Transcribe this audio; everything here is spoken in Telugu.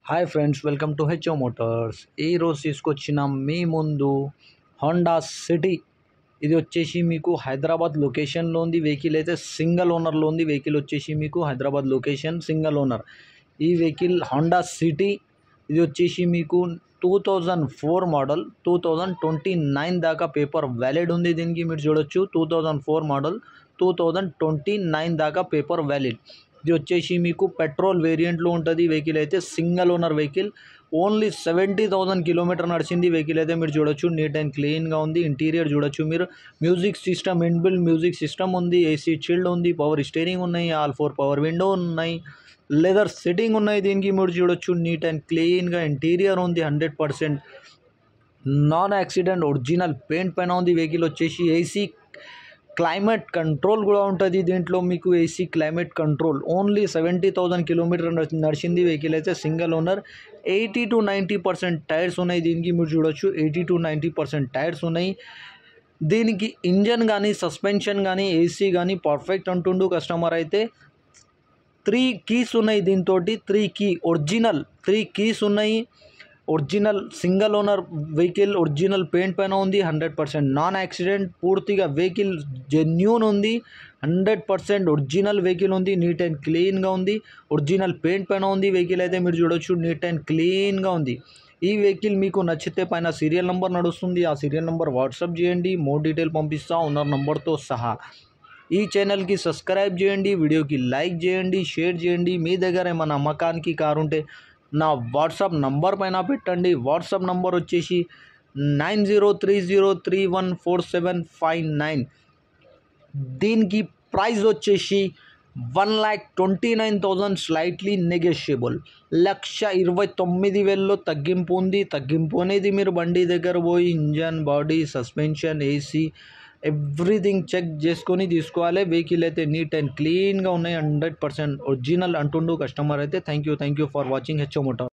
Hi friends, welcome to HO Motors. ఈరోజు తీసుకొచ్చిన మీ ముందు హోండా సిటీ. ఇది వచ్చేసి మీకు హైదరాబాద్ లొకేషన్లో ఉంది. వెహికల్ అయితే సింగిల్ ఓనర్లో ఉంది. వెహికల్ వచ్చేసి మీకు హైదరాబాద్ లొకేషన్, సింగిల్ ఓనర్. ఈ వెహికల్ హోండా సిటీ. ఇది వచ్చేసి మీకు 2004 మోడల్, 2029 దాకా పేపర్ వ్యాలిడ్ ఉంది. దీనికి మీరు చూడొచ్చు, 2004 మోడల్, 2029 దాకా పేపర్ వ్యాలిడ్. ఇది వచ్చేసి మీకు పెట్రోల్ వేరియంట్లో ఉంటుంది. వెహికల్ అయితే single owner vehicle. Only 70,000 kilometre నడిచింది. వెహికల్ అయితే మీరు చూడొచ్చు, నీట్ అండ్ క్లీన్గా ఉంది. ఇంటీరియర్ చూడొచ్చు మీరు. Music system, inbuilt music system ఉంది. ఏసీ చిల్డ్ ఉంది. పవర్ స్టీరింగ్ ఉన్నాయి. ఆల్ 4 పవర్ విండో ఉన్నాయి. లెదర్ సెట్టింగ్ ఉన్నాయి. దీనికి మీరు చూడొచ్చు, నీట్ అండ్ క్లీన్గా ఇంటీరియర్ ఉంది. 100% నాన్ యాక్సిడెంట్ ఒరిజినల్ పెయింట్ పైన ఉంది. వెహికల్ వచ్చేసి ఏసీ క్లైమేట్ కంట్రోల్ కూడా ఉంటుంది దీంట్లో. మీకు AC climate control. Only 70,000 kilometre నడిచింది. వెహికల్ అయితే సింగిల్ ఓనర్. 80 to 90% టైర్స్ ఉన్నాయి. దీనికి మీరు చూడొచ్చు, 80 to 90% టైర్స్ ఉన్నాయి. దీనికి ఇంజన్ కానీ, సస్పెన్షన్ కానీ, ఏసీ కానీ పర్ఫెక్ట్ అంటుండు కస్టమర్ అయితే. 3 కీస్ ఉన్నాయి దీంతో. 3 ఒరిజినల్ 3 కీస్ ఉన్నాయి. Original single owner vehicle. Original paint పైన ఉంది. 100% నాన్ యాక్సిడెంట్. పూర్తిగా వెహికల్ జెన్యూన్ ఉంది. 100% ఒరిజినల్ వెహికల్ ఉంది. నీట్ అండ్ క్లీన్గా ఉంది. ఒరిజినల్ పెయింట్ పైన ఉంది. వెహికల్ అయితే మీరు చూడొచ్చు, నీట్ అండ్ క్లీన్గా ఉంది. ఈ వెహికల్ మీకు నచ్చితే పైన సీరియల్ నెంబర్ నడుస్తుంది. ఆ సీరియల్ నెంబర్ వాట్సాప్ చేయండి. మోర్ డీటెయిల్ పంపిస్తా ఓనర్ నెంబర్తో సహా. ఈ ఛానల్కి సబ్స్క్రైబ్ చేయండి. వీడియోకి లైక్ చేయండి, షేర్ చేయండి. మీ దగ్గర ఏమైనా అమ్మకానికి కారు ఉంటే నా వాట్సాప్ నంబర్ పైన పెట్టండి. వాట్సాప్ నంబర్ వచ్చేసి 9030314759. దీనికి ప్రైస్ వచ్చేసి 1,29,000 స్లైట్లీ నెగోషియబుల్. 1,29,000లో తగ్గింపు ఉంది. తగ్గింపు అనేది మీరు బండి దగ్గర పోయి engine, body, suspension, AC everything check చేసుకొని తీసుకోవాలి. వెహికల్ అయితే నీట్ అండ్ క్లీన్గా ఉన్నాయి. 100% ఒరిజినల్ అంటుండు కస్టమర్ అయితే. Thank you for watching HO motor.